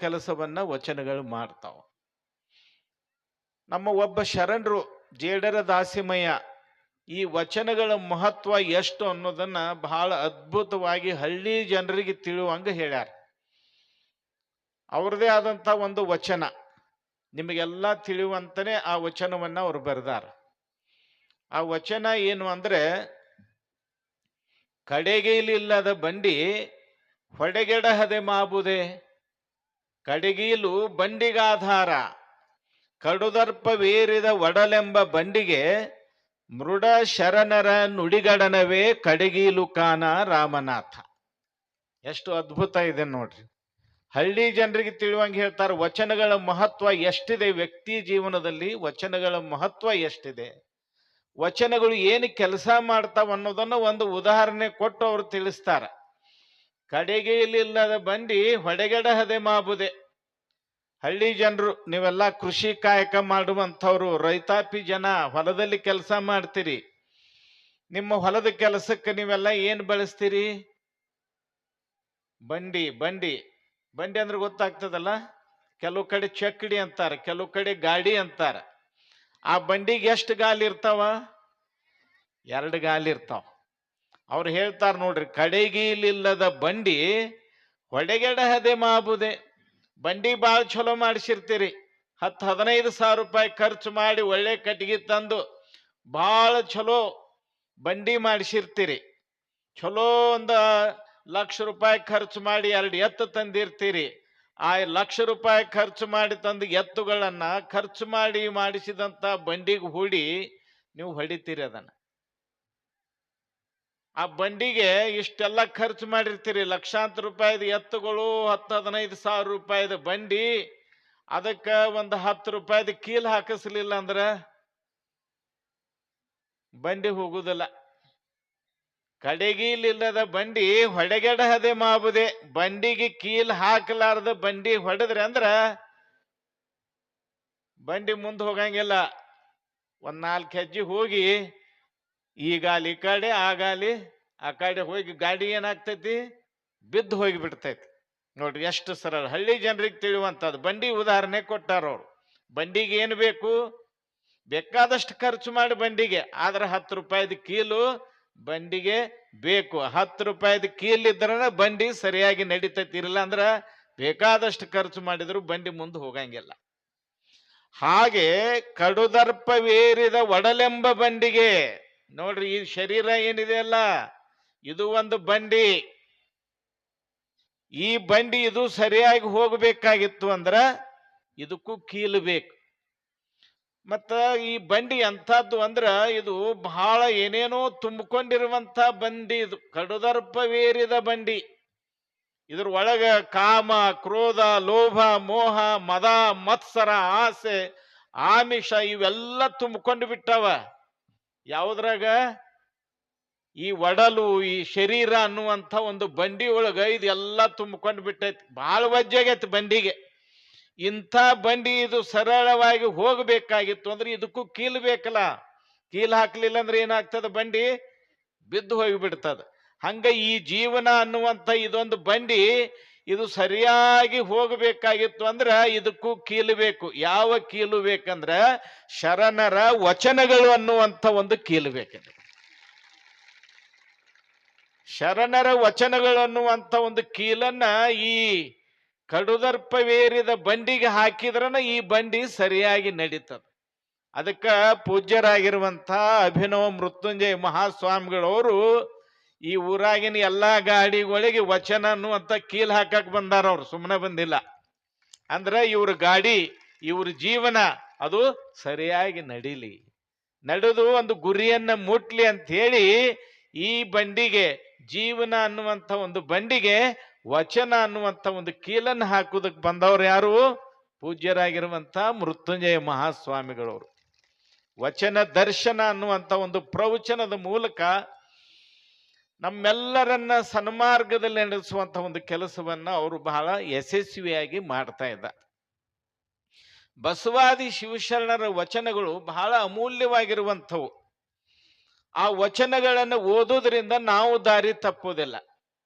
ಕೆಲಸವನ್ನ ವಚನಗಳು ಮಾಡ್ತಾವ. ನಮ್ಮ ಒಬ್ಬ ಶರಣರು ಜೇಡರ ದಾಸಿಮಯ್ಯ ಈ ವಚನಗಳ ಮಹತ್ವ ಎಷ್ಟು ಅನ್ನೋದನ್ನ ಬಹಳ ಅದ್ಭುತವಾಗಿ ಹಳ್ಳಿ ಜನರಿಗೆ ತಿಳಿಯುವಂಗ ಹೇಳ್ಯಾರ. ಅವ್ರದೇ ಆದಂತ ಒಂದು ವಚನ ನಿಮಗೆಲ್ಲ ತಿಳಿಯುವಂತನೇ ಆ ವಚನವನ್ನ ಅವ್ರು ಬರೆದಾರ. ಆ ವಚನ ಏನು ಅಂದ್ರೆ, ಕಡೆಗೀಲಿಲ್ಲದ ಬಂಡಿ ಹೊಡೆಗೆಡಹದೆ ಮಾಬುದೆ, ಕಡೆಗೀಲು ಬಂಡಿಗಾಧಾರ, ಕಡುದರ್ಪವೇರಿದ ಒಡಲೆಂಬ ಬಂಡಿಗೆ ಮೃಡ ಶರಣರ ನುಡಿಗಡನವೇ ಕಡೆಗೀಲು ಕಾನ ರಾಮನಾಥ. ಎಷ್ಟು ಅದ್ಭುತ ಇದೆ ನೋಡ್ರಿ. ಹಳ್ಳಿ ಜನರಿಗೆ ತಿಳಿಯುವಂಗೆ ಹೇಳ್ತಾರೆ ವಚನಗಳ ಮಹತ್ವ ಎಷ್ಟಿದೆ, ವ್ಯಕ್ತಿ ಜೀವನದಲ್ಲಿ ವಚನಗಳ ಮಹತ್ವ ಎಷ್ಟಿದೆ, ವಚನಗಳು ಏನು ಕೆಲಸ ಮಾಡ್ತಾವ ಅನ್ನೋದನ್ನ ಒಂದು ಉದಾಹರಣೆ ಕೊಟ್ಟು ಅವರು ತಿಳಿಸ್ತಾರ. ಕಡೆಗೀಲಿಲ್ಲದ ಬಂಡಿ ಹೊಡೆಗೆಡಹದೆ ಮಾಬುದೆ. ಹಳ್ಳಿ ಜನರು ನೀವೆಲ್ಲ ಕೃಷಿ ಕಾಯಕ ಮಾಡುವಂಥವ್ರು, ರೈತಾಪಿ ಜನ, ಹೊಲದಲ್ಲಿ ಕೆಲಸ ಮಾಡ್ತೀರಿ. ನಿಮ್ಮ ಹೊಲದ ಕೆಲಸಕ್ಕೆ ನೀವೆಲ್ಲ ಏನು ಬಳಸ್ತೀರಿ? ಬಂಡಿ. ಬಂಡಿ ಬಂಡಿ ಅಂದ್ರೆ ಗೊತ್ತಾಗ್ತದಲ್ಲ, ಕೆಲವು ಕಡೆ ಚಕ್ಕಡಿ ಅಂತಾರ, ಕೆಲವು ಕಡೆ ಗಾಡಿ ಅಂತಾರ. ಆ ಬಂಡಿಗೆ ಎಷ್ಟು ಗಾಲಿ ಇರ್ತಾವ? 2 ಗಾಲಿ ಇರ್ತಾವ. ಅವ್ರು ಹೇಳ್ತಾರ ನೋಡ್ರಿ, ಕಡೆಗೀಲಿಲ್ಲದ ಬಂಡಿ ಹೊಡೆಗೆಡಹದೆ ಮಾಬುದೆ. ಬಂಡಿ ಭಾಳ ಚಲೋ ಮಾಡಿಸಿರ್ತೀರಿ, 10-15 ಸಾವಿರ ರೂಪಾಯಿ ಖರ್ಚು ಮಾಡಿ ಒಳ್ಳೆ ಕಟ್ಟಿಗೆ ತಂದು ಭಾಳ ಚಲೋ ಬಂಡಿ ಮಾಡಿಸಿರ್ತೀರಿ. ಚಲೋ ಒಂದು 1,00,000 ರೂಪಾಯಿ ಖರ್ಚು ಮಾಡಿ 2 ಎತ್ತು ತಂದಿರ್ತೀರಿ. ಆ 1,00,000 ರೂಪಾಯಿ ಖರ್ಚು ಮಾಡಿ ತಂದು ಎತ್ತುಗಳನ್ನ ಖರ್ಚು ಮಾಡಿ ಮಾಡಿಸಿದಂತ ಬಂಡಿಗೆ ಹೂಡಿ ನೀವು ಹೊಡಿತೀರಿ ಅದನ್ನ. ಆ ಬಂಡಿಗೆ ಇಷ್ಟೆಲ್ಲ ಖರ್ಚು ಮಾಡಿರ್ತೀರಿ, ಲಕ್ಷಾಂತರ ರೂಪಾಯಿದ ಎತ್ತುಗಳು, 10-15 ಸಾವಿರ ರೂಪಾಯಿದ ಬಂಡಿ, ಅದಕ್ಕೆ ಒಂದು 10 ರೂಪಾಯಿದ ಕೀಲ್ ಹಾಕಿಸ್ಲಿಲ್ಲ ಅಂದ್ರ ಬಂಡಿ ಹೋಗುದಿಲ್ಲ. ಕಡೆಗೀಲಿಲ್ಲದ ಬಂಡಿ ಹೊಡೆಗೆಡಹದೆ ಮಾಬುದೆ. ಬಂಡಿಗೆ ಕೀಲ್ ಹಾಕಲಾರ್ದ ಬಂಡಿ ಹೊಡೆದ್ರೆ ಅಂದ್ರ ಬಂಡಿ ಮುಂದೆ ಹೋಗಂಗಿಲ್ಲ. 1-4 ಹೆಜ್ಜೆ ಹೋಗಿ ಈ ಗಾಲಿ ಈ ಕಡೆ, ಆ ಗಾಲಿ ಆ ಕಡೆ ಹೋಗಿ ಗಾಡಿ ಏನಾಗ್ತೈತಿ? ಬಿದ್ದು ಹೋಗಿ ಬಿಡ್ತೈತಿ. ನೋಡ್ರಿ ಎಷ್ಟು ಸರಳ, ಹಳ್ಳಿ ಜನರಿಗೆ ತಿಳಿಯುವಂಥದ್ದು. ಬಂಡಿ ಉದಾಹರಣೆ ಕೊಟ್ಟಾರ ಅವ್ರು. ಬಂಡಿಗೆ ಏನು ಬೇಕು? ಬೇಕಾದಷ್ಟು ಖರ್ಚು ಮಾಡಿ ಬಂಡಿಗೆ, ಆದ್ರೆ 10 ರೂಪಾಯಿದ ಕೀಲು ಬಂಡಿಗೆ ಬೇಕು. 10 ರೂಪಾಯಿದ ಕೀಲ್ ಇದ್ರ ಬಂಡಿ ಸರಿಯಾಗಿ ನಡೀತೈತಿ, ಇರಲ್ಲ ಅಂದ್ರ ಬೇಕಾದಷ್ಟು ಖರ್ಚು ಮಾಡಿದ್ರು ಬಂಡಿ ಮುಂದೆ ಹೋಗಂಗಿಲ್ಲ. ಹಾಗೆ ಕಡುದರ್ಪವೇರಿದ ಒಡಲೆಂಬ ಬಂಡಿಗೆ, ನೋಡ್ರಿ ಈ ಶರೀರ ಏನಿದೆ ಅಲ್ಲ, ಇದು ಒಂದು ಬಂಡಿ. ಈ ಬಂಡಿ ಇದು ಸರಿಯಾಗಿ ಹೋಗಬೇಕಾಗಿತ್ತು ಅಂದ್ರ ಇದಕ್ಕೂ ಕೀಲು ಬೇಕು. ಮತ್ತ ಈ ಬಂಡಿ ಎಂಥದ್ದು ಅಂದ್ರ ಇದು ಬಹಳ ಏನೇನೋ ತುಂಬಿಕೊಂಡಿರುವಂತ ಬಂಡಿ. ಇದು ಕಡುದರ್ಪವೇರಿದ ಬಂಡಿ. ಇದ್ರ ಒಳಗ ಕಾಮ, ಕ್ರೋಧ, ಲೋಭ, ಮೋಹ, ಮದ, ಮತ್ಸರ, ಆಸೆ, ಆಮಿಷ ಇವೆಲ್ಲ ತುಂಬಿಕೊಂಡು ಬಿಟ್ಟವ. ಯಾವುದ್ರಾಗ? ಈ ಒಡಲು, ಈ ಶರೀರ ಅನ್ನುವಂಥ ಒಂದು ಬಂಡಿ ಒಳಗ ಇದೆಲ್ಲ ತುಂಬಿಕೊಂಡು ಬಿಟ್ಟೈತಿ. ಬಹಳ ವಜ್ಜಾಗೈತಿ ಬಂಡಿಗೆ. ಇಂಥ ಬಂಡಿ ಇದು ಸರಳವಾಗಿ ಹೋಗಬೇಕಾಗಿತ್ತು ಅಂದ್ರೆ ಇದಕ್ಕೂ ಕೀಲು ಬೇಕಲ್ಲ. ಕೀಲು ಹಾಕ್ಲಿಲ್ಲ ಅಂದ್ರೆ ಏನಾಗ್ತದ? ಬಂಡಿ ಬಿದ್ದು ಹೋಗಿಬಿಡ್ತದ. ಹಂಗ ಈ ಜೀವನ ಅನ್ನುವಂಥ ಇದೊಂದು ಬಂಡಿ, ಇದು ಸರಿಯಾಗಿ ಹೋಗಬೇಕಾಗಿತ್ತು ಅಂದ್ರ ಇದಕ್ಕೂ ಕೀಲು ಬೇಕು. ಯಾವ ಕೀಲು ಬೇಕಂದ್ರ ಶರಣರ ವಚನಗಳು ಅನ್ನುವಂಥ ಒಂದು ಕೀಲು ಬೇಕಂದ್ರೆ. ಶರಣರ ವಚನಗಳು ಅನ್ನುವಂಥ ಒಂದು ಕೀಲನ್ನ ಈ ಕಡುದರ್ಪವೇರಿದ ಬಂಡಿಗೆ ಹಾಕಿದ್ರನ ಈ ಬಂಡಿ ಸರಿಯಾಗಿ ನಡೀತದ. ಅದಕ್ಕ ಪೂಜ್ಯರಾಗಿರುವಂಥ ಅಭಿನವ ಮೃತ್ಯುಂಜಯ ಮಹಾಸ್ವಾಮಿಗಳವರು ಈ ಊರಾಗಿನ ಎಲ್ಲಾ ಗಾಡಿಗಳಿಗೆ ವಚನ ಅನ್ನುವಂಥ ಕೀಲ್ ಹಾಕಕ್ ಬಂದಾರ. ಅವ್ರು ಸುಮ್ಮನೆ ಬಂದಿಲ್ಲ. ಅಂದ್ರ ಇವ್ರ ಗಾಡಿ, ಇವ್ರ ಜೀವನ ಅದು ಸರಿಯಾಗಿ ನಡೀಲಿ, ನಡೆದು ಒಂದು ಗುರಿಯನ್ನ ಮುಟ್ಲಿ ಅಂತ ಹೇಳಿ ಈ ಬಂಡಿಗೆ, ಜೀವನ ಅನ್ನುವಂಥ ಒಂದು ಬಂಡಿಗೆ ವಚನ ಅನ್ನುವಂಥ ಒಂದು ಕೀಲನ್ನು ಹಾಕುವುದಕ್ಕೆ ಬಂದವರು ಯಾರು? ಪೂಜ್ಯರಾಗಿರುವಂಥ ಮೃತ್ಯುಂಜಯ ಮಹಾಸ್ವಾಮಿಗಳವರು. ವಚನ ದರ್ಶನ ಅನ್ನುವಂಥ ಒಂದು ಪ್ರವಚನದ ಮೂಲಕ ನಮ್ಮೆಲ್ಲರನ್ನ ಸನ್ಮಾರ್ಗದಲ್ಲಿ ನಡೆಸುವಂತ ಒಂದು ಕೆಲಸವನ್ನ ಅವರು ಬಹಳ ಯಶಸ್ವಿಯಾಗಿ ಮಾಡ್ತಾ ಇದ್ದಾರೆ. ಬಸವಾದಿ ಶಿವಶರಣರ ವಚನಗಳು ಬಹಳ ಅಮೂಲ್ಯವಾಗಿರುವಂಥವು. ಆ ವಚನಗಳನ್ನು ಓದೋದ್ರಿಂದ ನಾವು ದಾರಿ ತಪ್ಪುವುದಿಲ್ಲ.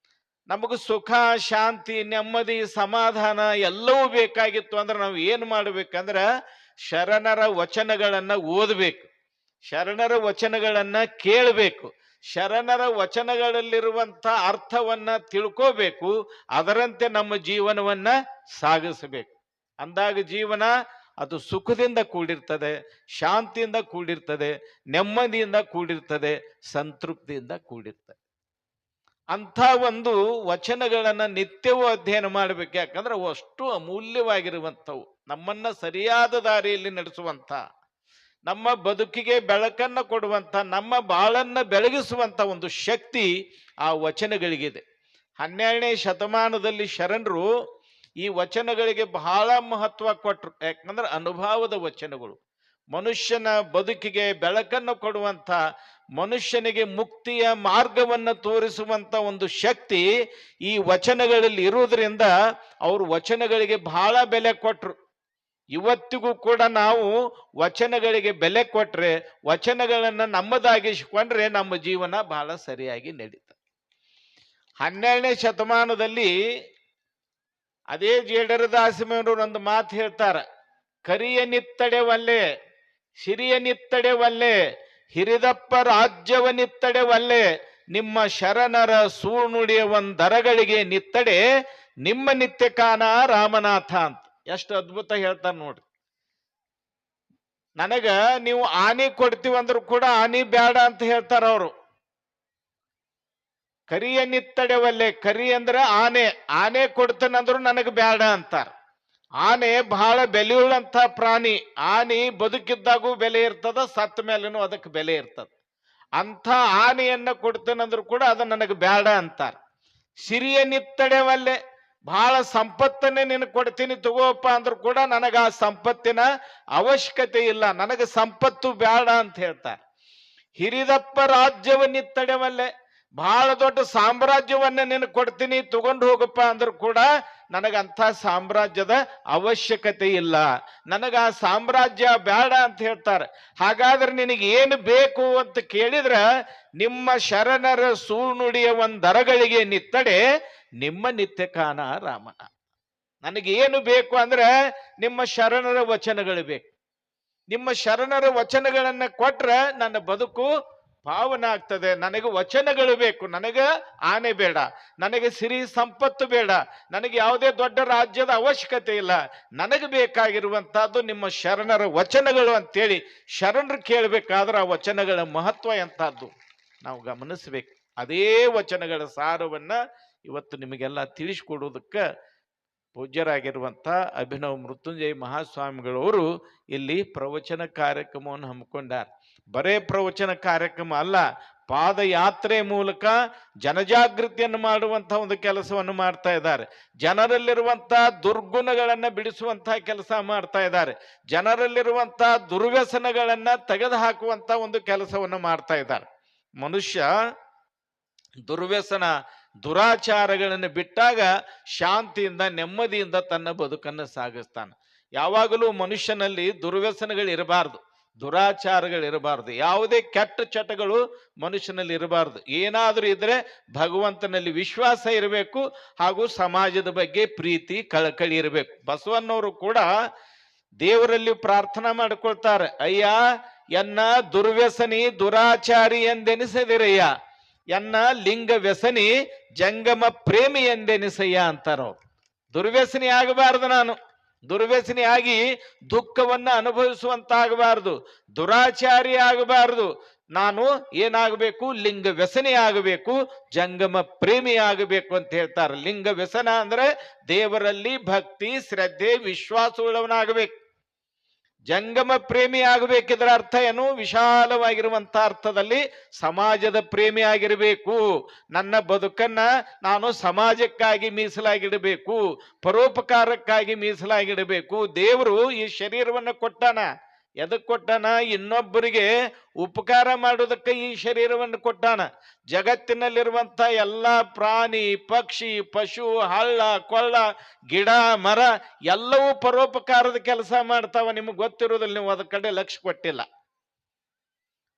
ನಮಗೂ ಸುಖ, ಶಾಂತಿ, ನೆಮ್ಮದಿ, ಸಮಾಧಾನ ಎಲ್ಲವೂ ಬೇಕಾಗಿತ್ತು ಅಂದ್ರೆ ನಾವು ಏನು ಮಾಡ್ಬೇಕಂದ್ರ ಶರಣರ ವಚನಗಳನ್ನ ಓದಬೇಕು, ಶರಣರ ವಚನಗಳನ್ನ ಕೇಳಬೇಕು, ಶರಣರ ವಚನಗಳಲ್ಲಿರುವಂತ ಅರ್ಥವನ್ನ ತಿಳ್ಕೋಬೇಕು, ಅದರಂತೆ ನಮ್ಮ ಜೀವನವನ್ನ ಸಾಗಿಸಬೇಕು. ಅಂದಾಗ ಜೀವನ ಅದು ಸುಖದಿಂದ ಕೂಡಿರ್ತದೆ, ಶಾಂತಿಯಿಂದ ಕೂಡಿರ್ತದೆ, ನೆಮ್ಮದಿಯಿಂದ ಕೂಡಿರ್ತದೆ, ಸಂತೃಪ್ತಿಯಿಂದ ಕೂಡಿರ್ತದೆ. ಅಂಥ ಒಂದು ವಚನಗಳನ್ನ ನಿತ್ಯವೂ ಅಧ್ಯಯನ ಮಾಡಬೇಕು. ಯಾಕಂದ್ರೆ ಅವು ಅಷ್ಟು ಅಮೂಲ್ಯವಾಗಿರುವಂಥವು, ನಮ್ಮನ್ನ ಸರಿಯಾದ ದಾರಿಯಲ್ಲಿ ನಡೆಸುವಂಥ, ನಮ್ಮ ಬದುಕಿಗೆ ಬೆಳಕನ್ನು ಕೊಡುವಂಥ, ನಮ್ಮ ಬಾಳನ್ನ ಬೆಳಗಿಸುವಂಥ ಒಂದು ಶಕ್ತಿ ಆ ವಚನಗಳಿಗಿದೆ. 12ನೇ ಶತಮಾನದಲ್ಲಿ ಶರಣರು ಈ ವಚನಗಳಿಗೆ ಬಹಳ ಮಹತ್ವ ಕೊಟ್ಟರು. ಯಾಕಂದ್ರೆ ಅನುಭವದ ವಚನಗಳು, ಮನುಷ್ಯನ ಬದುಕಿಗೆ ಬೆಳಕನ್ನು ಕೊಡುವಂಥ, ಮನುಷ್ಯನಿಗೆ ಮುಕ್ತಿಯ ಮಾರ್ಗವನ್ನು ತೋರಿಸುವಂತ ಒಂದು ಶಕ್ತಿ ಈ ವಚನಗಳಲ್ಲಿ ಇರುವುದರಿಂದ ಅವರು ವಚನಗಳಿಗೆ ಬಹಳ ಬೆಲೆ ಕೊಟ್ಟರು. ಇವತ್ತಿಗೂ ಕೂಡ ನಾವು ವಚನಗಳಿಗೆ ಬೆಲೆ ಕೊಟ್ರೆ, ವಚನಗಳನ್ನು ನಮ್ಮದಾಗಿಸಿಕೊಂಡ್ರೆ ನಮ್ಮ ಜೀವನ ಬಹಳ ಸರಿಯಾಗಿ ನಡೀತದೆ. 12ನೇ ಶತಮಾನದಲ್ಲಿ ಅದೇ ಜೇಡರದಾಸಿಮಯ್ಯನವರು ಒಂದು ಮಾತು ಹೇಳ್ತಾರೆ, ಕರಿಯ ನಿತ್ತಡೆ ಒಲ್ಲೆ, ಸಿರಿಯ ನಿತ್ತಡೆ ಒಲ್ಲೆ, ಹಿರಿದಪ್ಪ ರಾಜ್ಯವ ನಿತ್ತಡೆ ಒಲ್ಲೆ, ನಿಮ್ಮ ಶರಣರ ಸೂನುಡಿಯ ಒಂದರಗಳಿಗೆ ನಿತ್ತಡೆ, ನಿಮ್ಮ ನಿತ್ಯ ಕಾನ ರಾಮನಾಥ ಅಂತ. ಎಷ್ಟು ಅದ್ಭುತ ಹೇಳ್ತಾರೆ ನೋಡ್ರಿ. ನನಗ ನೀವು ಆನೆ ಕೊಡ್ತೀವಂದ್ರು ಕೂಡ ಆನೆ ಬೇಡ ಅಂತ ಹೇಳ್ತಾರ ಅವರು. ಕರಿಯ ನಿತ್ತಡೆ ಒಲ್ಲೆ, ಕರಿ ಅಂದ್ರೆ ಆನೆ, ಆನೆ ಕೊಡ್ತೇನಂದ್ರು ನನಗೆ ಬೇಡ ಅಂತಾರ. ಆನೆ ಬಹಳ ಬೆಲೆಯುಳ್ಳಂತ ಪ್ರಾಣಿ. ಆನೆ ಬದುಕಿದ್ದಾಗೂ ಬೆಲೆ ಇರ್ತದ, ಸತ್ತ ಮೇಲೇನು ಅದಕ್ಕೆ ಬೆಲೆ ಇರ್ತದ. ಅಂಥ ಆನೆಯನ್ನ ಕೊಡ್ತೇನಂದ್ರು ಕೂಡ ಅದು ನನಗೆ ಬೇಡ ಅಂತಾರ. ಸಿರಿಯ ನಿತ್ತಡೆ ಒಲ್ಲೆ, ಬಹಳ ಸಂಪತ್ತನ್ನೇ ನಿನಗೆ ಕೊಡ್ತೀನಿ ತಗೋಪ್ಪ ಅಂದ್ರು ಕೂಡ ನನಗೆ ಆ ಸಂಪತ್ತಿನ ಅವಶ್ಯಕತೆ ಇಲ್ಲ, ನನಗೆ ಸಂಪತ್ತು ಬೇಡ ಅಂತ ಹೇಳ್ತಾರೆ. ಹಿರಿದಪ್ಪ ರಾಜ್ಯವನ್ನಿತ್ತಡೆ ಒಲ್ಲೆ, ಬಹಳ ದೊಡ್ಡ ಸಾಮ್ರಾಜ್ಯವನ್ನ ನಿನಗೆ ಕೊಡ್ತೀನಿ ತಗೊಂಡು ಹೋಗಪ್ಪ ಅಂದ್ರು ಕೂಡ ನನಗಂಥ ಸಾಮ್ರಾಜ್ಯದ ಅವಶ್ಯಕತೆ ಇಲ್ಲ, ನನಗ ಆ ಸಾಮ್ರಾಜ್ಯ ಬೇಡ ಅಂತ ಹೇಳ್ತಾರೆ. ಹಾಗಾದ್ರೆ ನಿನಗೆ ಏನು ಬೇಕು ಅಂತ ಕೇಳಿದ್ರ, ನಿಮ್ಮ ಶರಣರ ಸೂನುಡಿಯ ಒಂದರಗಳಿಗೆ ನಿತ್ತಡೆ, ನಿಮ್ಮ ನಿತ್ಯ ಕಾನ ರಾಮನ. ನನಗೆ ಏನು ಬೇಕು ಅಂದ್ರೆ ನಿಮ್ಮ ಶರಣರ ವಚನಗಳು ಬೇಕು. ನಿಮ್ಮ ಶರಣರ ವಚನಗಳನ್ನ ಕೊಟ್ರೆ ನನ್ನ ಬದುಕು ಪಾವನ ಆಗ್ತದೆ. ನನಗೆ ವಚನಗಳು ಬೇಕು, ನನಗೆ ಆನೆ ಬೇಡ, ನನಗೆ ಸಿರಿ ಸಂಪತ್ತು ಬೇಡ, ನನಗೆ ಯಾವುದೇ ದೊಡ್ಡ ರಾಜ್ಯದ ಅವಶ್ಯಕತೆ ಇಲ್ಲ, ನನಗೆ ಬೇಕಾಗಿರುವಂತಹದ್ದು ನಿಮ್ಮ ಶರಣರ ವಚನಗಳು ಅಂತೇಳಿ ಶರಣರು ಕೇಳಬೇಕಾದ್ರೆ ಆ ವಚನಗಳ ಮಹತ್ವ ಎಂತಹದ್ದು ನಾವು ಗಮನಿಸ್ಬೇಕು. ಅದೇ ವಚನಗಳ ಸಾರವನ್ನ ಇವತ್ತು ನಿಮಗೆಲ್ಲ ತಿಳಿಸಿಕೊಡುವುದಕ್ಕೆ ಪೂಜ್ಯರಾಗಿರುವಂಥ ಅಭಿನವ್ ಮೃತ್ಯುಂಜಯ ಮಹಾಸ್ವಾಮಿಗಳವರು ಇಲ್ಲಿ ಪ್ರವಚನ ಕಾರ್ಯಕ್ರಮವನ್ನು ಹಮ್ಮಿಕೊಂಡಾರ. ಬರೇ ಪ್ರವಚನ ಕಾರ್ಯಕ್ರಮ ಅಲ್ಲ, ಪಾದಯಾತ್ರೆ ಮೂಲಕ ಜನಜಾಗೃತಿಯನ್ನು ಮಾಡುವಂತಹ ಒಂದು ಕೆಲಸವನ್ನು ಮಾಡ್ತಾ ಇದ್ದಾರೆ. ಜನರಲ್ಲಿರುವಂತಹ ದುರ್ಗುಣಗಳನ್ನ ಬಿಡಿಸುವಂತಹ ಕೆಲಸ ಮಾಡ್ತಾ ಇದ್ದಾರೆ. ಜನರಲ್ಲಿರುವಂತಹ ದುರ್ವ್ಯಸನಗಳನ್ನ ತೆಗೆದು ಹಾಕುವಂತ ಒಂದು ಕೆಲಸವನ್ನು ಮಾಡ್ತಾ ಇದ್ದಾರೆ. ಮನುಷ್ಯ ದುರ್ವ್ಯಸನ ದುರಾಚಾರಗಳನ್ನು ಬಿಟ್ಟಾಗ ಶಾಂತಿಯಿಂದ ನೆಮ್ಮದಿಯಿಂದ ತನ್ನ ಬದುಕನ್ನು ಸಾಗಿಸ್ತಾನೆ. ಯಾವಾಗಲೂ ಮನುಷ್ಯನಲ್ಲಿ ದುರ್ವ್ಯಸನಗಳು ಇರಬಾರ್ದು, ದುರಾಚಾರಗಳಿರಬಾರ್ದು, ಯಾವುದೇ ಕೆಟ್ಟ ಚಟಗಳು ಮನುಷ್ಯನಲ್ಲಿ ಇರಬಾರ್ದು. ಏನಾದರೂ ಇದ್ರೆ ಭಗವಂತನಲ್ಲಿ ವಿಶ್ವಾಸ ಇರಬೇಕು, ಹಾಗೂ ಸಮಾಜದ ಬಗ್ಗೆ ಪ್ರೀತಿ ಕಳಕಳಿ ಇರಬೇಕು. ಬಸವಣ್ಣವರು ಕೂಡ ದೇವರಲ್ಲಿ ಪ್ರಾರ್ಥನಾ ಮಾಡಿಕೊಳ್ತಾರೆ, ಅಯ್ಯ ಎನ್ನ ದುರ್ವ್ಯಸನಿ ದುರಾಚಾರಿ ಎಂದೆನಿಸದಿರಯ್ಯ, ಎನ್ನ ಲಿಂಗ ವ್ಯಸನಿ ಜಂಗಮ ಪ್ರೇಮಿ ಎಂದೆನಿಸಯ್ಯ ಅಂತಾರವ್ರು. ದುರ್ವ್ಯಸನಿ ಆಗಬಾರ್ದು, ನಾನು ದುರ್ವ್ಯಸನಿ ಆಗಿ ದುಃಖವನ್ನ ಅನುಭವಿಸುವಂತಾಗಬಾರದು, ದುರಾಚಾರಿ ಆಗಬಾರದು. ನಾನು ಏನಾಗಬೇಕು? ಲಿಂಗ ವ್ಯಸನಿ ಆಗಬೇಕು, ಜಂಗಮ ಪ್ರೇಮಿ ಆಗಬೇಕು ಅಂತ ಹೇಳ್ತಾರೆ. ಲಿಂಗ ವ್ಯಸನ ಅಂದ್ರೆ ದೇವರಲ್ಲಿ ಭಕ್ತಿ ಶ್ರದ್ಧೆ ವಿಶ್ವಾಸವುಳ್ಳವನಾಗಬೇಕು. ಜಂಗಮ ಪ್ರೇಮಿ ಆಗಬೇಕಿದ್ರ ಅರ್ಥ ಏನು? ವಿಶಾಲವಾಗಿರುವಂತ ಅರ್ಥದಲ್ಲಿ ಸಮಾಜದ ಪ್ರೇಮಿ ಆಗಿರಬೇಕು. ನನ್ನ ಬದುಕನ್ನ ನಾನು ಸಮಾಜಕ್ಕಾಗಿ ಮೀಸಲಾಗಿಡಬೇಕು, ಪರೋಪಕಾರಕ್ಕಾಗಿ ಮೀಸಲಾಗಿಡಬೇಕು. ದೇವರು ಈ ಶರೀರವನ್ನು ಕೊಟ್ಟಾನ, ಎದಕ್ಕೆ ಕೊಟ್ಟಾನ? ಇನ್ನೊಬ್ಬರಿಗೆ ಉಪಕಾರ ಮಾಡೋದಕ್ಕೆ ಈ ಶರೀರವನ್ನು ಕೊಟ್ಟಾನ. ಜಗತ್ತಿನಲ್ಲಿರುವಂತ ಎಲ್ಲ ಪ್ರಾಣಿ ಪಕ್ಷಿ ಪಶು ಹಳ್ಳ ಕೊಳ್ಳ ಗಿಡ ಮರ ಎಲ್ಲವೂ ಪರೋಪಕಾರದ ಕೆಲಸ ಮಾಡ್ತಾವ. ನಿಮಗೆ ಗೊತ್ತಿರೋದಿಲ್ಲ, ನೀವು ಅದ ಕಡೆ ಲಕ್ಷ್ಯ ಕೊಟ್ಟಿಲ್ಲ.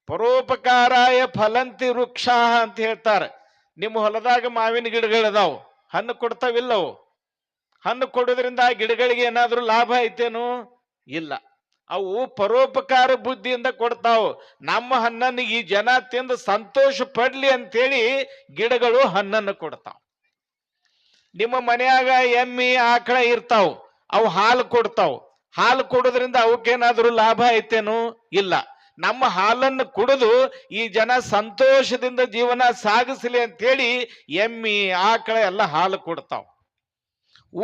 ಪರೋಪಕಾರಾಯ ಫಲಂತಿ ವೃಕ್ಷ ಅಂತ ಹೇಳ್ತಾರೆ. ನಿಮ್ಮ ಹೊಲದಾಗ ಮಾವಿನ ಗಿಡಗಳದಾವು, ಹಣ್ಣು ಕೊಡ್ತಾವಿಲ್ಲವು. ಹಣ್ಣು ಕೊಡೋದ್ರಿಂದ ಆ ಗಿಡಗಳಿಗೆ ಏನಾದ್ರೂ ಲಾಭ ಐತೇನು? ಇಲ್ಲ. ಅವು ಪರೋಪಕಾರ ಬುದ್ಧಿಯಿಂದ ಕೊಡ್ತಾವು. ನಮ್ಮ ಹಣ್ಣನ್ನು ಈ ಜನ ತಿಂದು ಸಂತೋಷ ಪಡ್ಲಿ ಅಂತೇಳಿ ಗಿಡಗಳು ಹಣ್ಣನ್ನು ಕೊಡ್ತಾವ. ನಿಮ್ಮ ಮನೆಯಾಗ ಎಮ್ಮಿ ಆಕಳ ಇರ್ತಾವ, ಅವು ಹಾಲು ಕೊಡ್ತಾವ. ಹಾಲು ಕೊಡೋದ್ರಿಂದ ಅವಕ್ಕೇನಾದ್ರೂ ಲಾಭ ಐತೇನು? ಇಲ್ಲ. ನಮ್ಮ ಹಾಲನ್ನು ಕುಡಿದು ಈ ಜನ ಸಂತೋಷದಿಂದ ಜೀವನ ಸಾಗಿಸಲಿ ಅಂತೇಳಿ ಎಮ್ಮಿ ಆಕಳ ಎಲ್ಲ ಹಾಲು ಕೊಡ್ತಾವ.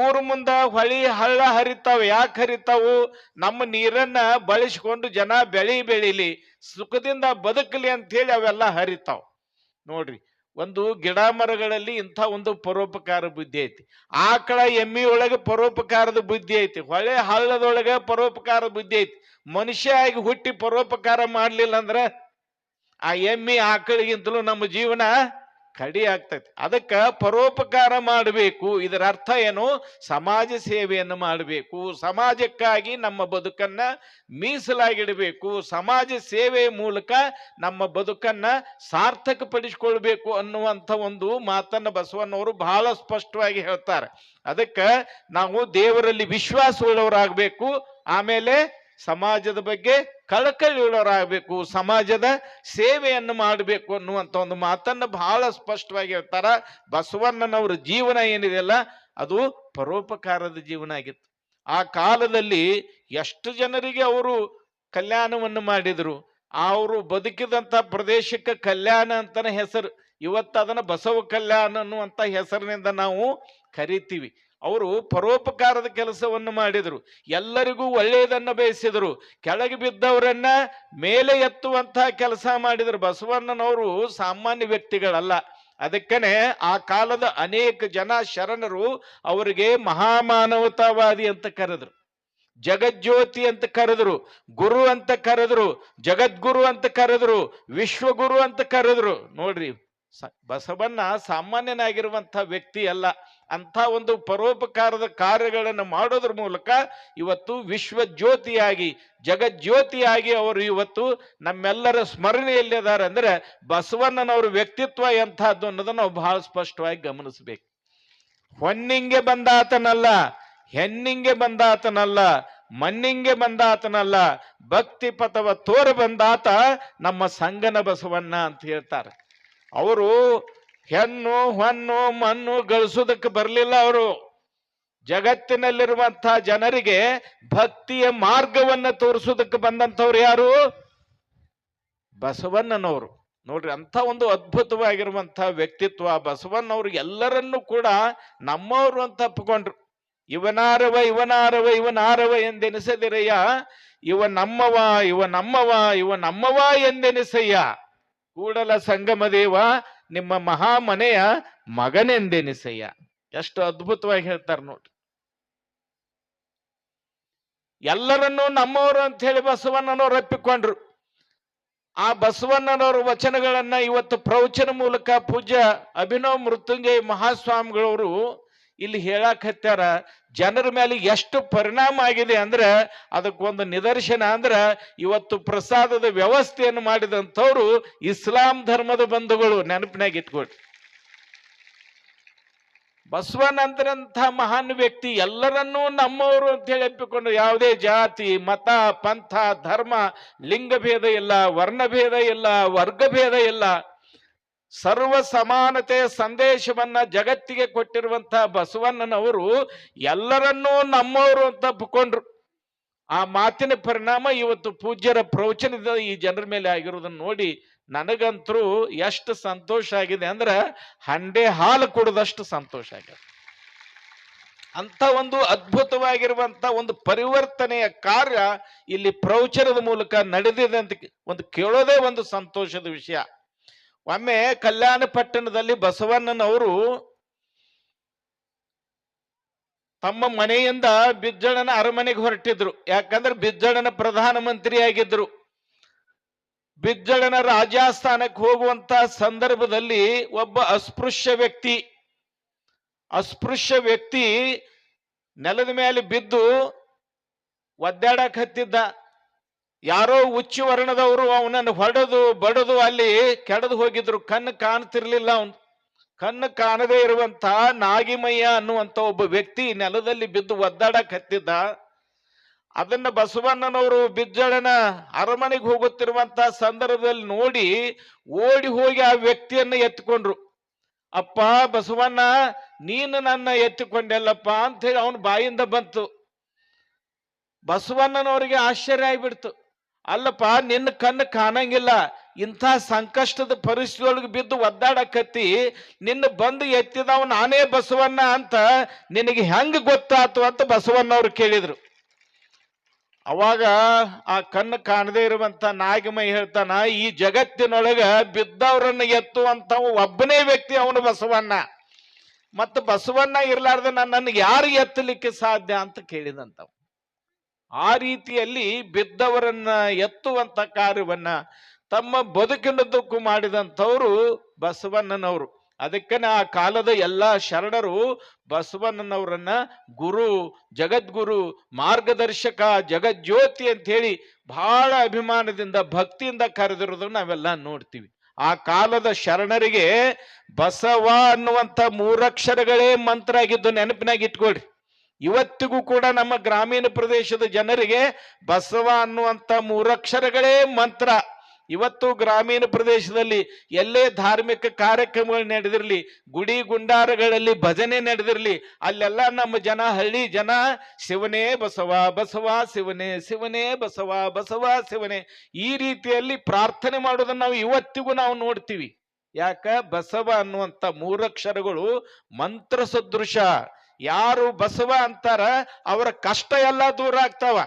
ಊರು ಮುಂದ ಹೊಳಿ ಹಳ್ಳ ಹರಿತಾವ. ಯಾಕೆ ಹರಿತಾವು? ನಮ್ಮ ನೀರನ್ನ ಬಳಸಿಕೊಂಡು ಜನ ಬೆಳೀಲಿ, ಸುಖದಿಂದ ಬದುಕಲಿ ಅಂತ ಹೇಳಿ ಅವೆಲ್ಲ ಹರಿತಾವ. ನೋಡ್ರಿ, ಒಂದು ಗಿಡ ಮರಗಳಲ್ಲಿ ಇಂಥ ಒಂದು ಪರೋಪಕಾರ ಬುದ್ಧಿ ಐತಿ. ಆಕಳ ಎಮ್ಮಿ ಒಳಗೆ ಪರೋಪಕಾರದ ಬುದ್ಧಿ ಐತಿ. ಹೊಳೆ ಹಳ್ಳದೊಳಗೆ ಪರೋಪಕಾರ ಬುದ್ಧಿ ಐತಿ. ಮನುಷ್ಯ ಆಗಿ ಹುಟ್ಟಿ ಪರೋಪಕಾರ ಮಾಡ್ಲಿಲ್ಲ ಅಂದ್ರ ಆ ಎಮ್ಮಿ ಆಕಳಿಗಿಂತಲೂ ನಮ್ಮ ಜೀವನ ಕಡಿ ಆಗ್ತೈತಿ. ಅದಕ್ಕೆ ಪರೋಪಕಾರ ಮಾಡಬೇಕು. ಇದರ ಅರ್ಥ ಏನು? ಸಮಾಜ ಸೇವೆಯನ್ನು ಮಾಡಬೇಕು. ಸಮಾಜಕ್ಕಾಗಿ ನಮ್ಮ ಬದುಕನ್ನ ಮೀಸಲಾಗಿಡಬೇಕು. ಸಮಾಜ ಸೇವೆಯ ಮೂಲಕ ನಮ್ಮ ಬದುಕನ್ನ ಸಾರ್ಥಕ ಪಡಿಸಿಕೊಳ್ಬೇಕು ಅನ್ನುವಂಥ ಒಂದು ಮಾತನ್ನ ಬಸವಣ್ಣವರು ಬಹಳ ಸ್ಪಷ್ಟವಾಗಿ ಹೇಳ್ತಾರೆ. ಅದಕ್ಕೆ ನಾವು ದೇವರಲ್ಲಿ ವಿಶ್ವಾಸವುಳ್ಳವರಾಗಬೇಕು. ಆಮೇಲೆ ಸಮಾಜದ ಬಗ್ಗೆ ಕಳಕಳಿಯುಳ್ಳವರಾಗಬೇಕು. ಸಮಾಜದ ಸೇವೆಯನ್ನು ಮಾಡಬೇಕು ಅನ್ನುವಂಥ ಒಂದು ಮಾತನ್ನು ಬಹಳ ಸ್ಪಷ್ಟವಾಗಿ ಹೇಳ್ತಾರ. ಬಸವಣ್ಣನವರ ಜೀವನ ಏನಿದೆಯಲ್ಲ ಅದು ಪರೋಪಕಾರದ ಜೀವನ ಆಗಿತ್ತು. ಆ ಕಾಲದಲ್ಲಿ ಎಷ್ಟು ಜನರಿಗೆ ಅವರು ಕಲ್ಯಾಣವನ್ನು ಮಾಡಿದ್ರು. ಅವರು ಬದುಕಿದಂಥ ಪ್ರದೇಶಕ್ಕೆ ಕಲ್ಯಾಣ ಅಂತಾನೆ ಹೆಸರು. ಇವತ್ತು ಅದನ್ನ ಬಸವ ಕಲ್ಯಾಣ ಅನ್ನುವಂಥ ಹೆಸರಿನಿಂದ ನಾವು ಕರಿತೀವಿ. ಅವರು ಪರೋಪಕಾರದ ಕೆಲಸವನ್ನು ಮಾಡಿದರು. ಎಲ್ಲರಿಗೂ ಒಳ್ಳೆಯದನ್ನ ಬಯಸಿದರು. ಕೆಳಗೆ ಬಿದ್ದವರನ್ನ ಮೇಲೆ ಎತ್ತುವಂತಹ ಕೆಲಸ ಮಾಡಿದರು. ಬಸವಣ್ಣನವರು ಸಾಮಾನ್ಯ ವ್ಯಕ್ತಿಗಳಲ್ಲ. ಅದಕ್ಕನೆ ಆ ಕಾಲದ ಅನೇಕ ಜನ ಶರಣರು ಅವರಿಗೆ ಮಹಾಮಾನವತಾವಾದಿ ಅಂತ ಕರೆದ್ರು, ಜಗಜ್ಯೋತಿ ಅಂತ ಕರೆದ್ರು, ಗುರು ಅಂತ ಕರೆದ್ರು, ಜಗದ್ಗುರು ಅಂತ ಕರೆದ್ರು, ವಿಶ್ವಗುರು ಅಂತ ಕರೆದ್ರು. ನೋಡ್ರಿ, ಬಸವಣ್ಣ ಸಾಮಾನ್ಯನಾಗಿರುವಂಥ ವ್ಯಕ್ತಿ ಅಲ್ಲ. ಅಂಥ ಒಂದು ಪರೋಪಕಾರದ ಕಾರ್ಯಗಳನ್ನು ಮಾಡೋದ್ರ ಮೂಲಕ ಇವತ್ತು ವಿಶ್ವ ಜ್ಯೋತಿಯಾಗಿ ಜಗಜ್ಯೋತಿಯಾಗಿ ಅವರು ಇವತ್ತು ನಮ್ಮೆಲ್ಲರ ಸ್ಮರಣೆಯಲ್ಲಿ ಅದಾರೆ. ಅಂದ್ರೆ ಬಸವಣ್ಣನವರ ವ್ಯಕ್ತಿತ್ವ ಎಂಥದ್ದು ಅನ್ನೋದನ್ನು ನಾವು ಬಹಳ ಸ್ಪಷ್ಟವಾಗಿ ಗಮನಿಸಬೇಕು. ಹೊನ್ನಿಂಗೆ ಬಂದಾತನಲ್ಲ, ಹೆಣ್ಣಿಂಗೆ ಬಂದಾತನಲ್ಲ, ಮಣ್ಣಿಂಗೆ ಬಂದಾತನಲ್ಲ, ಭಕ್ತಿ ಪಥವ ತೋರ ಬಂದಾತ ನಮ್ಮ ಸಂಗನ ಬಸವಣ್ಣ ಅಂತ ಹೇಳ್ತಾರೆ. ಅವರು ಹೆಣ್ಣು ಹೊನ್ನು ಮಣ್ಣು ಗಳಿಸೋದಕ್ಕೆ ಬರಲಿಲ್ಲ. ಅವರು ಜಗತ್ತಿನಲ್ಲಿರುವಂತಹ ಜನರಿಗೆ ಭಕ್ತಿಯ ಮಾರ್ಗವನ್ನ ತೋರಿಸೋದಕ್ಕೆ ಬಂದಂಥವ್ರು ಯಾರು? ಬಸವಣ್ಣನವರು. ನೋಡ್ರಿ, ಅಂತ ಒಂದು ಅದ್ಭುತವಾಗಿರುವಂತಹ ವ್ಯಕ್ತಿತ್ವ ಬಸವಣ್ಣವರು. ಎಲ್ಲರನ್ನೂ ಕೂಡ ನಮ್ಮವರು ಅಂತ ಒಪ್ಪಿಕೊಂಡ್ರು. ಇವನಾರವ ಇವನಾರವ ಇವನಾರವ ಎಂದೆನಿಸದಿರಯ್ಯ, ಇವ ನಮ್ಮವ ಇವ ನಮ್ಮವ ಇವ ನಮ್ಮವ ಎಂದೆನಿಸಯ್ಯ, ಕೂಡಲ ಸಂಗಮ ದೇವ ನಿಮ್ಮ ಮಹಾಮನೆಯ ಮಗನೆಂದೆನಿಸಯ್ಯ. ಎಷ್ಟು ಅದ್ಭುತವಾಗಿ ಹೇಳ್ತಾರೆ ನೋಡ್ರಿ. ಎಲ್ಲರನ್ನೂ ನಮ್ಮವರು ಅಂತ ಹೇಳಿ ಬಸವಣ್ಣನವರು ಅಪ್ಪಿಕೊಂಡ್ರು. ಆ ಬಸವಣ್ಣನವರ ವಚನಗಳನ್ನ ಇವತ್ತು ಪ್ರವಚನ ಮೂಲಕ ಪೂಜ್ಯ ಅಭಿನವ ಮೃತ್ಯುಂಜಯ ಮಹಾಸ್ವಾಮಿಗಳವರು ಇಲ್ಲಿ ಹೇಳಕ್ ಹತ್ತಾರ. ಜನರ ಮೇಲೆ ಎಷ್ಟು ಪರಿಣಾಮ ಆಗಿದೆ ಅಂದ್ರೆ ಅದಕ್ಕೊಂದು ನಿದರ್ಶನ ಅಂದ್ರೆ ಇವತ್ತು ಪ್ರಸಾದದ ವ್ಯವಸ್ಥೆಯನ್ನು ಮಾಡಿದಂಥವ್ರು ಇಸ್ಲಾಂ ಧರ್ಮದ ಬಂಧುಗಳು. ನೆನಪಿನಾಗ ಇಟ್ಕೊಳ್ರಿ, ಬಸವಣ್ಣಂತರಂಥ ಮಹಾನ್ ವ್ಯಕ್ತಿ ಎಲ್ಲರನ್ನೂ ನಮ್ಮವರು ಅಂತ ಹೇಳಿ ಒಪ್ಪಿಕೊಂಡು ಯಾವುದೇ ಜಾತಿ ಮತ ಪಂಥ ಧರ್ಮ ಲಿಂಗಭೇದ ಇಲ್ಲ, ವರ್ಣಭೇದ ಇಲ್ಲ, ವರ್ಗಭೇದ ಇಲ್ಲ, ಸರ್ವ ಸಮಾನತೆಯ ಸಂದೇಶವನ್ನ ಜಗತ್ತಿಗೆ ಕೊಟ್ಟಿರುವಂತಹ ಬಸವಣ್ಣನವರು ಎಲ್ಲರನ್ನೂ ನಮ್ಮವರು ಅಂತ ಒಪ್ಪಿಕೊಂಡ್ರು. ಆ ಮಾತಿನ ಪರಿಣಾಮ ಇವತ್ತು ಪೂಜ್ಯರ ಪ್ರವಚನದ ಈ ಜನರ ಮೇಲೆ ಆಗಿರೋದನ್ನ ನೋಡಿ ನನಗಂತರೂ ಎಷ್ಟು ಸಂತೋಷ ಆಗಿದೆ ಅಂದ್ರೆ ಹಂಡೆ ಹಾಲು ಕೊಡದಷ್ಟು ಸಂತೋಷ ಆಗಿದೆ. ಅಂತ ಒಂದು ಅದ್ಭುತವಾಗಿರುವಂತ ಒಂದು ಪರಿವರ್ತನೆಯ ಕಾರ್ಯ ಇಲ್ಲಿ ಪ್ರವಚನದ ಮೂಲಕ ನಡೆದಿದೆ ಅಂತ ಒಂದು ಕೇಳೋದೇ ಒಂದು ಸಂತೋಷದ ವಿಷಯ. ಒಮ್ಮೆ ಕಲ್ಯಾಣ ಪಟ್ಟಣದಲ್ಲಿ ಬಸವಣ್ಣನವರು ತಮ್ಮ ಮನೆಯಿಂದ ಬಿಜ್ಜಳನ ಅರಮನೆಗೆ ಹೊರಟಿದ್ರು. ಯಾಕಂದ್ರೆ ಬಿಜ್ಜಳನ ಪ್ರಧಾನಮಂತ್ರಿ ಆಗಿದ್ರು. ಬಿಜ್ಜಳನ ರಾಜಸ್ಥಾನಕ್ಕೆ ಹೋಗುವಂತ ಸಂದರ್ಭದಲ್ಲಿ ಒಬ್ಬ ಅಸ್ಪೃಶ್ಯ ವ್ಯಕ್ತಿ ನೆಲದ ಮೇಲೆ ಬಿದ್ದು ಒದ್ದಾಡಕ್ ಹತ್ತಿದ್ದ. ಯಾರೋ ಉಚ್ಚ ವರ್ಣದವರು ಅವನನ್ನು ಹೊಡೆದು ಬಡದು ಅಲ್ಲಿ ಕೆಡದು ಹೋಗಿದ್ರು. ಕಣ್ಣು ಕಾಣ್ತಿರ್ಲಿಲ್ಲ ಅವನು. ಕಣ್ಣು ಕಾಣದೇ ಇರುವಂತ ನಾಗಿಮಯ್ಯ ಅನ್ನುವಂತ ಒಬ್ಬ ವ್ಯಕ್ತಿ ನೆಲದಲ್ಲಿ ಬಿದ್ದು ಒದ್ದಾಡಕ್ ಹತ್ತಿದ್ದ. ಅದನ್ನ ಬಸವಣ್ಣನವರು ಬಿಜ್ಜಳನ ಅರಮನೆಗೆ ಹೋಗುತ್ತಿರುವಂತ ಸಂದರ್ಭದಲ್ಲಿ ನೋಡಿ ಓಡಿ ಹೋಗಿ ಆ ವ್ಯಕ್ತಿಯನ್ನ ಎತ್ತಿಕೊಂಡ್ರು. ಅಪ್ಪ ಬಸವಣ್ಣ, ನೀನು ನನ್ನ ಎತ್ತಿಕೊಂಡೆಲ್ಲಪ್ಪ ಅಂತ ಹೇಳಿ ಅವನ ಬಾಯಿಂದ ಬಂತು. ಬಸವಣ್ಣನವರಿಗೆ ಆಶ್ಚರ್ಯ ಆಗಿಬಿಡ್ತು. ಅಲ್ಲಪ್ಪ, ನಿನ್ನ ಕಣ್ಣು ಕಾಣಂಗಿಲ್ಲ, ಇಂಥ ಸಂಕಷ್ಟದ ಪರಿಸ್ಥಿತಿಯೊಳಗೆ ಬಿದ್ದು ಒದ್ದಾಡಕತ್ತಿ, ನಿನ್ನ ಬಂದು ಎತ್ತಿದವ ನಾನೇ ಬಸವಣ್ಣ ಅಂತ ನಿನಗೆ ಹೆಂಗ್ ಗೊತ್ತಾತು ಅಂತ ಬಸವಣ್ಣವ್ರು ಕೇಳಿದ್ರು. ಅವಾಗ ಆ ಕಣ್ಣು ಕಾಣದೇ ಇರುವಂತ ನಾಗಮೈ ಹೇಳ್ತಾನ, ಈ ಜಗತ್ತಿನೊಳಗ ಬಿದ್ದವರನ್ನ ಎತ್ತುವಂತ ಒಬ್ಬನೇ ವ್ಯಕ್ತಿ ಅವನು ಬಸವಣ್ಣ. ಮತ್ತು ಬಸವಣ್ಣ ಇರ್ಲಾರ್ದ ನನ್ನನ್ನು ಯಾರು ಎತ್ತಲಿಕ್ಕೆ ಸಾಧ್ಯ ಅಂತ ಕೇಳಿದಂತವ. ಆ ರೀತಿಯಲ್ಲಿ ಬಿದ್ದವರನ್ನ ಎತ್ತುವಂತ ಕಾರ್ಯವನ್ನ ತಮ್ಮ ಬದುಕಿನದ್ದಕ್ಕೂ ಮಾಡಿದಂಥವ್ರು ಬಸವಣ್ಣನವರು. ಅದಕ್ಕನ ಆ ಕಾಲದ ಎಲ್ಲ ಶರಣರು ಬಸವಣ್ಣನವರನ್ನ ಗುರು, ಜಗದ್ಗುರು, ಮಾರ್ಗದರ್ಶಕ, ಜಗಜ್ಯೋತಿ ಅಂತ ಹೇಳಿ ಬಹಳ ಅಭಿಮಾನದಿಂದ ಭಕ್ತಿಯಿಂದ ಕರೆದಿರೋದನ್ನ ನಾವೆಲ್ಲ ನೋಡ್ತೀವಿ. ಆ ಕಾಲದ ಶರಣರಿಗೆ ಬಸವ ಅನ್ನುವಂಥ ಮೂರಕ್ಷರಗಳೇ ಮಂತ್ರ ಆಗಿದ್ದು ನೆನಪಿನಾಗ ಇಟ್ಕೊಳ್ರಿ. ಇವತ್ತಿಗೂ ಕೂಡ ನಮ್ಮ ಗ್ರಾಮೀಣ ಪ್ರದೇಶದ ಜನರಿಗೆ ಬಸವ ಅನ್ನುವಂಥ ಮೂರಕ್ಷರಗಳೇ ಮಂತ್ರ. ಇವತ್ತು ಗ್ರಾಮೀಣ ಪ್ರದೇಶದಲ್ಲಿ ಎಲ್ಲೇ ಧಾರ್ಮಿಕ ಕಾರ್ಯಕ್ರಮಗಳು ನಡೆದಿರಲಿ, ಗುಡಿ ಗುಂಡಾರಗಳಲ್ಲಿ ಭಜನೆ ನಡೆದಿರಲಿ, ಅಲ್ಲೆಲ್ಲ ನಮ್ಮ ಜನ, ಹಳ್ಳಿ ಜನ ಶಿವನೇ ಬಸವ, ಬಸವ ಶಿವನೇ, ಶಿವನೇ ಬಸವ, ಬಸವ ಶಿವನೇ, ಈ ರೀತಿಯಲ್ಲಿ ಪ್ರಾರ್ಥನೆ ಮಾಡೋದನ್ನ ನಾವು ಇವತ್ತಿಗೂ ನಾವು ನೋಡ್ತೀವಿ. ಯಾಕ? ಬಸವ ಅನ್ನುವಂಥ ಮೂರಕ್ಷರಗಳು ಮಂತ್ರ ಸದೃಶ. ಯಾರು ಬಸವ ಅಂತಾರ ಅವರ ಕಷ್ಟ ಎಲ್ಲ ದೂರ ಆಗ್ತಾವ.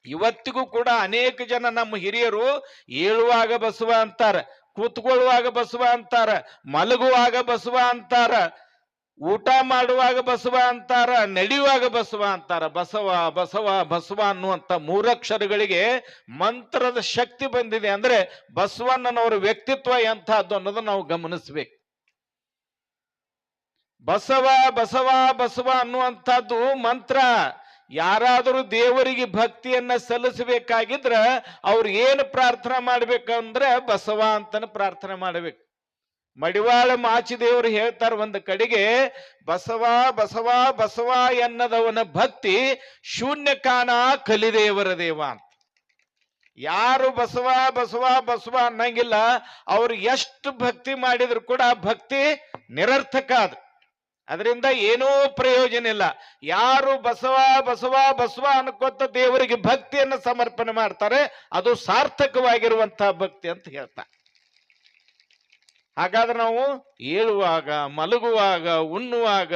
ಇವತ್ತಿಗೂ ಕೂಡ ಅನೇಕ ಜನ ನಮ್ಮ ಹಿರಿಯರು ಏಳುವಾಗ ಬಸವ ಅಂತಾರ, ಕೂತ್ಕೊಳ್ಳುವಾಗ ಬಸವ ಅಂತಾರ, ಮಲಗುವಾಗ ಬಸವ ಅಂತಾರ, ಊಟ ಮಾಡುವಾಗ ಬಸವ ಅಂತಾರ, ನಡೆಯುವಾಗ ಬಸವ ಅಂತಾರ. ಬಸವ ಬಸವ ಬಸವ ಅನ್ನುವಂಥ ಮೂರಕ್ಷರಗಳಿಗೆ ಮಂತ್ರದ ಶಕ್ತಿ ಬಂದಿದೆ. ಅಂದ್ರೆ ಬಸವಣ್ಣನವರ ವ್ಯಕ್ತಿತ್ವ ಎಂಥದ್ದು ಅನ್ನೋದನ್ನ ನಾವು ಗಮನಿಸ್ಬೇಕು. ಬಸವ ಬಸವ ಬಸವ ಅನ್ನುವಂಥದ್ದು ಮಂತ್ರ. ಯಾರಾದರೂ ದೇವರಿಗೆ ಭಕ್ತಿಯನ್ನ ಸಲ್ಲಿಸಬೇಕಾಗಿದ್ರ ಅವ್ರು ಏನು ಪ್ರಾರ್ಥನೆ ಮಾಡ್ಬೇಕಂದ್ರೆ ಬಸವ ಅಂತನ ಪ್ರಾರ್ಥನೆ ಮಾಡಬೇಕು. ಮಡಿವಾಳ ಮಾಚಿದೇವರು ಹೇಳ್ತಾರ ಒಂದು ಕಡೆಗೆ, ಬಸವ ಬಸವ ಬಸವ ಎನ್ನದವನ ಭಕ್ತಿ ಶೂನ್ಯಕಾನ ಕಲಿದೇವರ ದೇವ ಅಂತ. ಯಾರು ಬಸವ ಬಸವ ಬಸವ ಅನ್ನಂಗಿಲ್ಲ, ಅವ್ರು ಎಷ್ಟು ಭಕ್ತಿ ಮಾಡಿದ್ರು ಕೂಡ ಭಕ್ತಿ ನಿರರ್ಥಕ. ಅದು ಅದರಿಂದ ಏನೂ ಪ್ರಯೋಜನ ಇಲ್ಲ. ಯಾರು ಬಸವ ಬಸವ ಬಸವ ಅನ್ಕೋತ ದೇವರಿಗೆ ಭಕ್ತಿಯನ್ನು ಸಮರ್ಪಣೆ ಮಾಡ್ತಾರೆ ಅದು ಸಾರ್ಥಕವಾಗಿರುವಂತಹ ಭಕ್ತಿ ಅಂತ ಹೇಳ್ತಾರೆ. ಹಾಗಾದ್ರೆ ನಾವು ಏಳುವಾಗ, ಮಲಗುವಾಗ, ಉಣ್ಣುವಾಗ,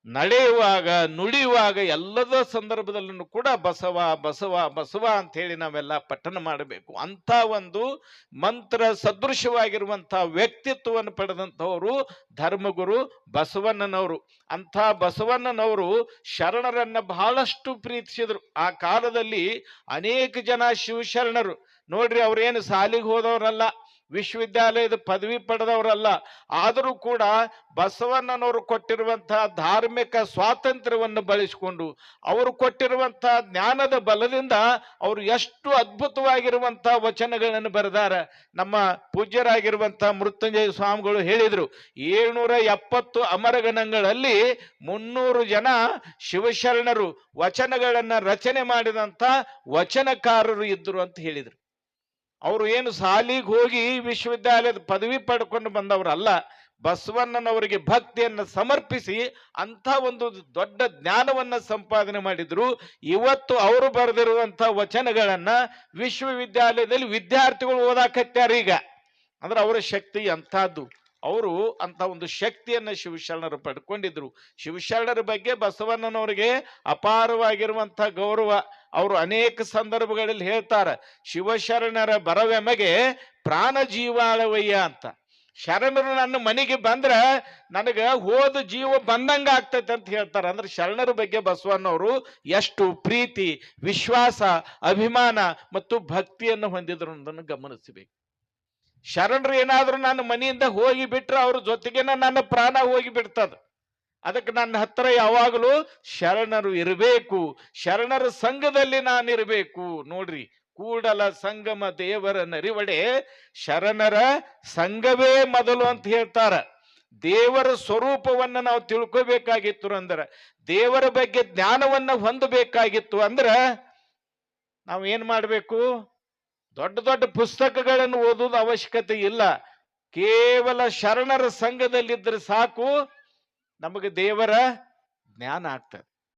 ನಡೆಯುವಾಗ, ನುಡಿಯುವಾಗ ಎಲ್ಲದ ಸಂದರ್ಭದಲ್ಲೂ ಕೂಡ ಬಸವ ಬಸವ ಬಸವ ಅಂತ ಹೇಳಿ ನಾವೆಲ್ಲ ಪಠನ ಮಾಡಬೇಕು. ಅಂತ ಒಂದು ಮಂತ್ರ ಸದೃಶವಾಗಿರುವಂತಹ ವ್ಯಕ್ತಿತ್ವವನ್ನು ಪಡೆದಂಥವರು ಧರ್ಮಗುರು ಬಸವಣ್ಣನವರು. ಅಂಥ ಬಸವಣ್ಣನವರು ಶರಣರನ್ನ ಬಹಳಷ್ಟು ಪ್ರೀತಿಸಿದ್ರು. ಆ ಕಾಲದಲ್ಲಿ ಅನೇಕ ಜನ ಶಿವಶರಣರು ನೋಡ್ರಿ, ಅವ್ರೇನು ಸಾಲಿಗೆ ಹೋದವರಲ್ಲ, ವಿಶ್ವವಿದ್ಯಾಲಯದ ಪದವಿ ಪಡೆದವರಲ್ಲ, ಆದರೂ ಕೂಡ ಬಸವಣ್ಣನವರು ಕೊಟ್ಟಿರುವಂತಹ ಧಾರ್ಮಿಕ ಸ್ವಾತಂತ್ರ್ಯವನ್ನು ಬಳಸಿಕೊಂಡು ಅವರು ಕೊಟ್ಟಿರುವಂತಹ ಜ್ಞಾನದ ಬಲದಿಂದ ಅವರು ಎಷ್ಟು ಅದ್ಭುತವಾಗಿರುವಂತಹ ವಚನಗಳನ್ನು ಬರೆದಾರ. ನಮ್ಮ ಪೂಜ್ಯರಾಗಿರುವಂತಹ ಮೃತ್ಯುಂಜಯ ಸ್ವಾಮಿಗಳು ಹೇಳಿದರು, 770 ಅಮರಗಣಗಳಲ್ಲಿ 300 ಜನ ಶಿವಶರಣರು ವಚನಗಳನ್ನ ರಚನೆ ಮಾಡಿದಂತ ವಚನಕಾರರು ಇದ್ರು ಅಂತ ಹೇಳಿದರು. ಅವರು ಏನು ಸಾಲಿಗೆ ಹೋಗಿ ವಿಶ್ವವಿದ್ಯಾಲಯದ ಪದವಿ ಪಡ್ಕೊಂಡು ಬಂದವರಲ್ಲ, ಬಸವಣ್ಣನವರಿಗೆ ಭಕ್ತಿಯನ್ನು ಸಮರ್ಪಿಸಿ ಅಂಥ ಒಂದು ದೊಡ್ಡ ಜ್ಞಾನವನ್ನ ಸಂಪಾದನೆ ಮಾಡಿದ್ರು. ಇವತ್ತು ಅವರು ಬರೆದಿರುವಂಥ ವಚನಗಳನ್ನ ವಿಶ್ವವಿದ್ಯಾಲಯದಲ್ಲಿ ವಿದ್ಯಾರ್ಥಿಗಳು ಓದಾಕತ್ಯಾರ ಈಗ. ಅಂದ್ರೆ ಅವರ ಶಕ್ತಿ ಅಂಥದ್ದು. ಅವರು ಅಂತ ಒಂದು ಶಕ್ತಿಯನ್ನ ಶಿವಶರಣರು ಪಡ್ಕೊಂಡಿದ್ರು. ಶಿವಶರಣರ ಬಗ್ಗೆ ಬಸವಣ್ಣನವರಿಗೆ ಅಪಾರವಾಗಿರುವಂಥ ಗೌರವ. ಅವರು ಅನೇಕ ಸಂದರ್ಭಗಳಲ್ಲಿ ಹೇಳ್ತಾರೆ, ಶಿವಶರಣರ ಬರವೆಮಗೆ ಪ್ರಾಣ ಜೀವಾಳವಯ್ಯ ಅಂತ. ಶರಣರು ನನ್ನ ಮನೆಗೆ ಬಂದ್ರ ನನಗ ಹೋದ ಜೀವ ಬಂದಂಗ ಆಗ್ತೈತೆ ಅಂತ ಹೇಳ್ತಾರೆ. ಅಂದ್ರೆ ಶರಣರ ಬಗ್ಗೆ ಬಸವಣ್ಣವರು ಎಷ್ಟು ಪ್ರೀತಿ, ವಿಶ್ವಾಸ, ಅಭಿಮಾನ ಮತ್ತು ಭಕ್ತಿಯನ್ನು ಹೊಂದಿದ್ರು ಅನ್ನೋದನ್ನು ಗಮನಿಸಬೇಕು. ಶರಣರು ಏನಾದ್ರೂ ನನ್ನ ಮನೆಯಿಂದ ಹೋಗಿ ಬಿಟ್ರೆ ಅವ್ರ ಜೊತೆಗೇನ ನನ್ನ ಪ್ರಾಣ ಹೋಗಿ ಬಿಡ್ತದ. ಅದಕ್ಕೆ ನನ್ನ ಹತ್ರ ಯಾವಾಗಲೂ ಶರಣರು ಇರಬೇಕು, ಶರಣರ ಸಂಘದಲ್ಲಿ ನಾನಿರಬೇಕು. ನೋಡ್ರಿ, ಕೂಡಲ ಸಂಗಮ ದೇವರ ನರಿವಡೆ ಶರಣರ ಸಂಘವೇ ಮೊದಲು ಅಂತ ಹೇಳ್ತಾರ. ದೇವರ ಸ್ವರೂಪವನ್ನ ನಾವು ತಿಳ್ಕೋಬೇಕಾಗಿತ್ತು ಅಂದ್ರೆ, ದೇವರ ಬಗ್ಗೆ ಜ್ಞಾನವನ್ನ ಹೊಂದಬೇಕಾಗಿತ್ತು ಅಂದ್ರೆ ನಾವು ಏನ್ ಮಾಡಬೇಕು? ದೊಡ್ಡ ದೊಡ್ಡ ಪುಸ್ತಕಗಳನ್ನು ಓದುವುದು ಅವಶ್ಯಕತೆ ಇಲ್ಲ. ಕೇವಲ ಶರಣರ ಸಂಘದಲ್ಲಿದ್ದರೆ ಸಾಕು, ನಮಗೆ ದೇವರ ಜ್ಞಾನ ಆಗ್ತದೆ.